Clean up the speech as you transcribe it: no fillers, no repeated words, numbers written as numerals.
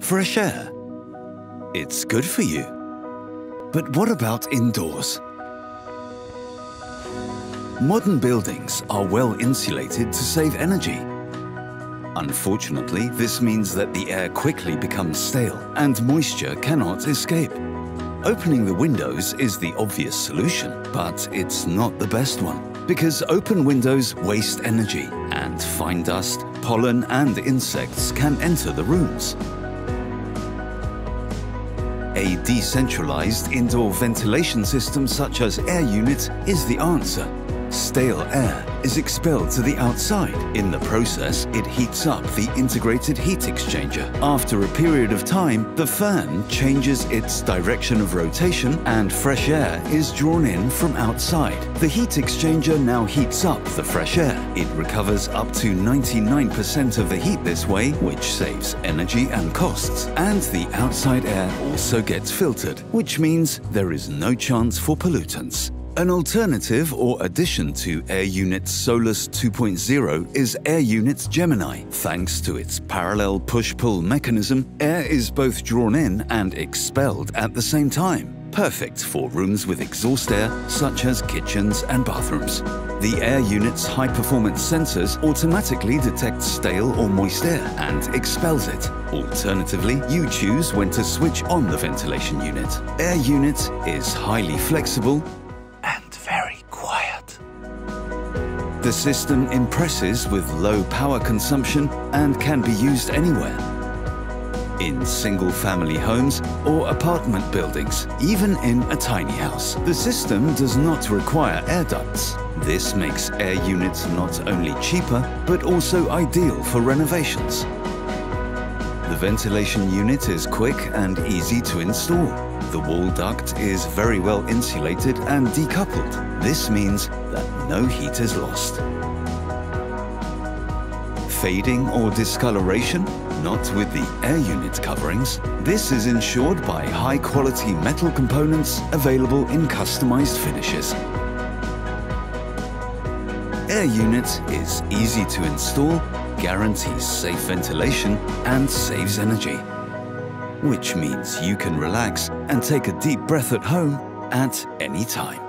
fresh air. It's good for you. But what about indoors? Modern buildings are well insulated to save energy. Unfortunately, this means that the air quickly becomes stale and moisture cannot escape. Opening the windows is the obvious solution, but it's not the best one, because open windows waste energy and fine dust, pollen and insects can enter the rooms. A decentralized indoor ventilation system such as AIRUNIT is the answer. Stale air is expelled to the outside. In the process, it heats up the integrated heat exchanger. After a period of time, the fan changes its direction of rotation and fresh air is drawn in from outside. The heat exchanger now heats up the fresh air. It recovers up to 99% of the heat this way, which saves energy and costs. And the outside air also gets filtered, which means there is no chance for pollutants. An alternative or addition to AIRUNIT Solus 2.0 is AIRUNIT Gemini. Thanks to its parallel push-pull mechanism, air is both drawn in and expelled at the same time. Perfect for rooms with exhaust air, such as kitchens and bathrooms. The AIRUNIT's high-performance sensors automatically detect stale or moist air and expels it. Alternatively, you choose when to switch on the ventilation unit. AIRUNIT is highly flexible and very quiet. The system impresses with low power consumption and can be used anywhere. In single-family homes or apartment buildings, even in a tiny house. The system does not require air ducts. This makes AIRUNIT not only cheaper, but also ideal for renovations. The ventilation unit is quick and easy to install. The wall duct is very well insulated and decoupled. This means that no heat is lost. Fading or discoloration? Not with the AIRUNIT coverings. This is ensured by high-quality metal components available in customized finishes. AIRUNIT is easy to install, guarantees safe ventilation and saves energy, which means you can relax and take a deep breath at home at any time.